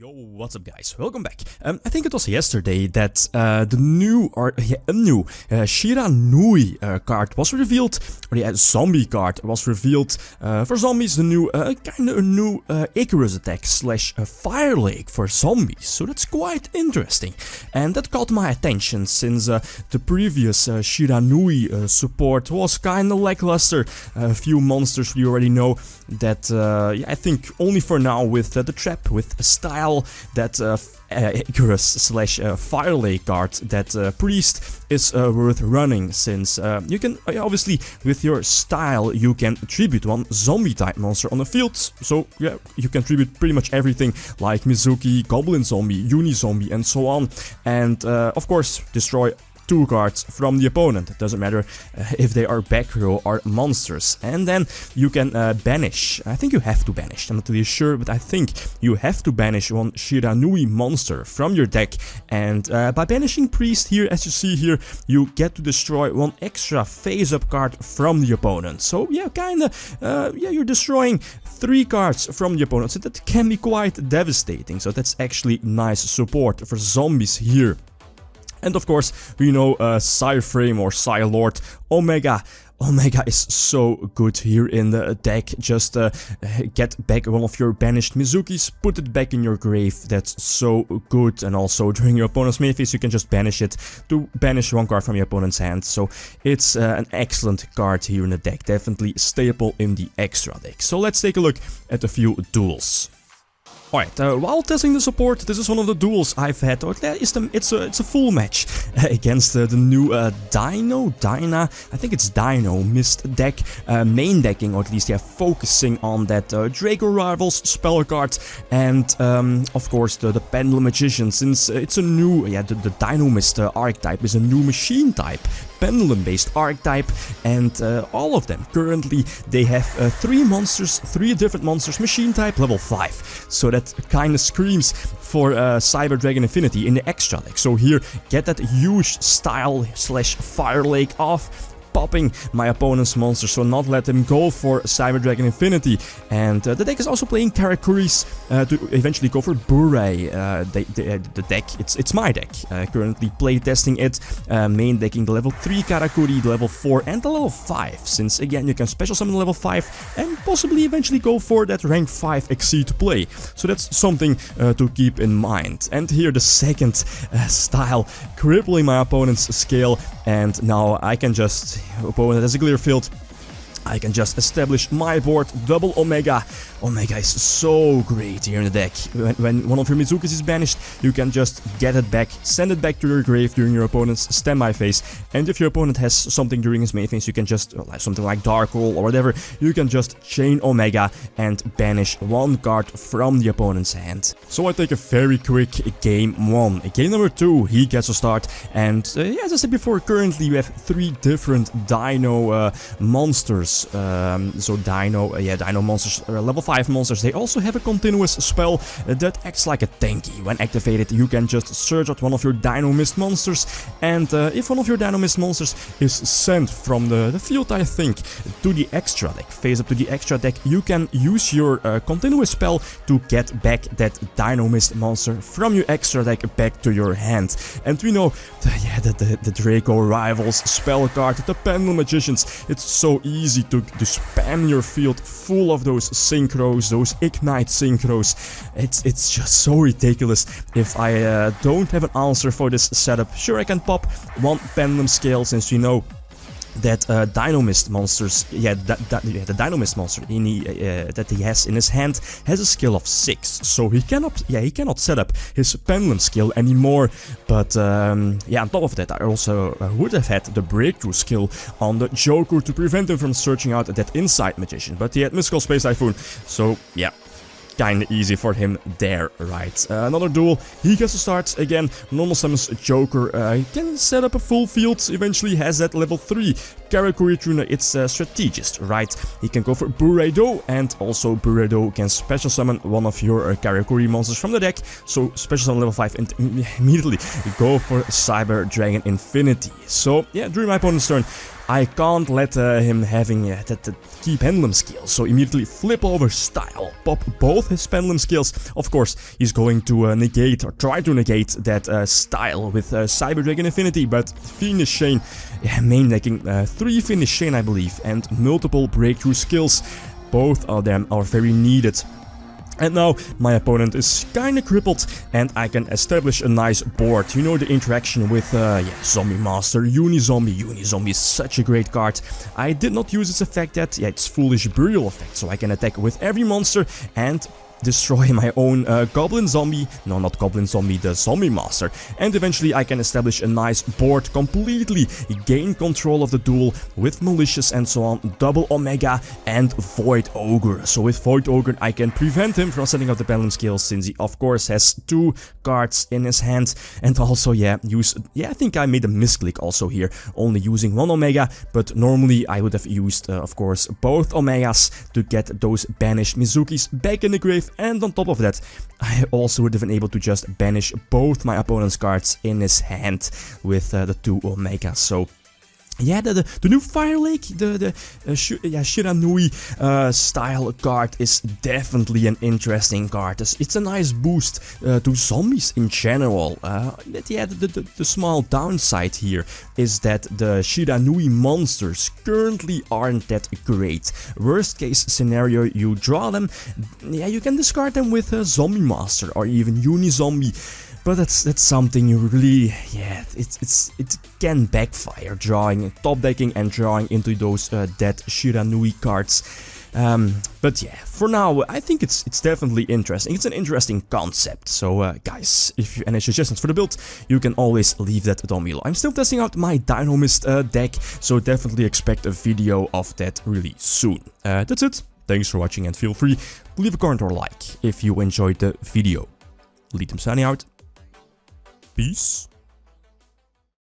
Yo, what's up guys? Welcome back. I think it was yesterday that the new Shiranui card was revealed, or the zombie card was revealed. For zombies, the new, kind of a new Icarus attack slash fire lake for zombies. So that's quite interesting. And that caught my attention since the previous Shiranui support was kind of lackluster. A few monsters we already know that, I think only for now with the trap, with Style, that Icarus slash Fire Lake card, that Priest is worth running, since you can, obviously with your Style you can tribute one zombie type monster on the field, so yeah, you can tribute pretty much everything like Mizuki, Goblin Zombie, Uni Zombie and so on, and of course destroy 2 cards from the opponent. It doesn't matter if they are back row or monsters. And then you can banish. I think you have to banish. I'm not really sure, but I think you have to banish one Shiranui monster from your deck. And by banishing Priest here, as you see here, you get to destroy one extra face-up card from the opponent. So yeah, kinda, you're destroying 3 cards from the opponent. So that can be quite devastating. So that's actually nice support for zombies here. And of course, we know PSY-Frame or PSY-Lord Omega. Omega is so good here in the deck. Just get back one of your banished Mizukis, put it back in your grave. That's so good. And also during your opponent's main phase, you can just banish it to banish 1 card from your opponent's hand. So it's an excellent card here in the deck. Definitely staple in the extra deck. So let's take a look at a few duels. Alright, while testing the support, this is one of the duels I've had. It's a full match against the new Dyna, I think it's Dinomist deck, main decking, or at least focusing on that Draco Rivals spell card, and of course the Pendulum Magician, since it's a new, the Dinomist archetype is a new machine type, pendulum based archetype, and all of them currently they have 3 different monsters machine type level 5, so that kind of screams for Cyber Dragon Infinity in the extra deck. So here, get that huge Style slash Fire Lake off, popping my opponent's monster, so not let them go for Cyber Dragon Infinity. And the deck is also playing Karakuris to eventually go for Burai. The deck, it's my deck. Currently play testing it, main decking the level 3 Karakuri, the level 4 and the level 5, since again you can special summon the level 5 and possibly eventually go for that rank 5 Exceed play. So that's something to keep in mind. And here the second Style crippling my opponent's scale, and now I can just, opponent has a clear field, I can just establish my board, double Omega. Omega is so great here in the deck. When one of your Mizukis is banished, you can just get it back, send it back to your grave during your opponent's standby phase. And if your opponent has something during his main phase, you can just, something like Dark Hole or whatever, you can just chain Omega and banish 1 card from the opponent's hand. So I take a very quick game 1. Game number 2, he gets a start. And as I said before, currently you have 3 different Dino monsters. So Dino monsters, level 5 monsters. They also have a continuous spell that acts like a tanky. When activated, you can just search out one of your Dinomist monsters, and if one of your Dinomist monsters is sent from the field, I think, to the extra deck, face up to the extra deck, you can use your continuous spell to get back that Dinomist monster from your extra deck back to your hand. And we know, the Draco Rivals spell card, the Pendulum Magicians, it's so easy to spam your field full of those synchros, those ignite synchros. It's just so ridiculous. If I don't have an answer for this setup, sure, I can pop 1 Pendulum Scale, since we know that Dinomist monsters, the Dinomist monster that he has in his hand has a skill of 6, so he cannot set up his Pendulum skill anymore. But on top of that, I also would have had the Breakthrough skill on the Joker to prevent him from searching out that Inside Magician, but he had Mystical Space Typhoon, so yeah, kinda easy for him there, right? Another duel, he gets to start again, normal summons Joker, he can set up a full field, eventually has that level 3 Karakuri Truna, it's strategist, right? He can go for Buredo, and also Buredo can special summon one of your Karakuri monsters from the deck, so special summon level 5 and immediately go for Cyber Dragon Infinity. So yeah, during my opponent's turn, I can't let him having that key pendulum skill, so immediately flip over Style, pop both his pendulum skills. Of course, he's going to negate or try to negate that Style with Cyber Dragon Infinity, but Finish Chain, yeah, main decking 3 Finish Chain I believe, and multiple breakthrough skills. Both of them are very needed. And now my opponent is kinda crippled and I can establish a nice board. You know, the interaction with Zombie Master, Unizombie. Unizombie is such a great card. I did not use its effect yet. Yeah, it's Foolish Burial effect, so I can attack with every monster and destroy my own Goblin Zombie. No, not Goblin Zombie, the Zombie Master. And eventually I can establish a nice board completely, gain control of the duel with Malicious and so on, double Omega and Void Ogre. So with Void Ogre I can prevent him from setting up the pendulum skills, since he of course has 2 cards in his hand. And also, I think I made a misclick also here, only using 1 Omega, but normally I would have used, of course, both Omegas to get those banished Mizukis back in the grave. And on top of that, I also would have been able to just banish both my opponent's cards in his hand with the 2 Omegas. So yeah, the new Fire Lake, the Shiranui Style card is definitely an interesting card. It's a nice boost to zombies in general. The small downside here is that the Shiranui monsters currently aren't that great. Worst case scenario, you draw them, you can discard them with a Zombie Master or even Unizombie. But that's something you really, it can backfire, drawing, top decking and drawing into those dead Shiranui cards. But yeah, for now, I think it's definitely interesting. It's an interesting concept. So guys, if you have any suggestions for the build, you can always leave that down below. I'm still testing out my Dinomist deck, so definitely expect a video of that really soon. That's it. Thanks for watching and feel free to leave a comment or like if you enjoyed the video. Lithium signing out. Peace.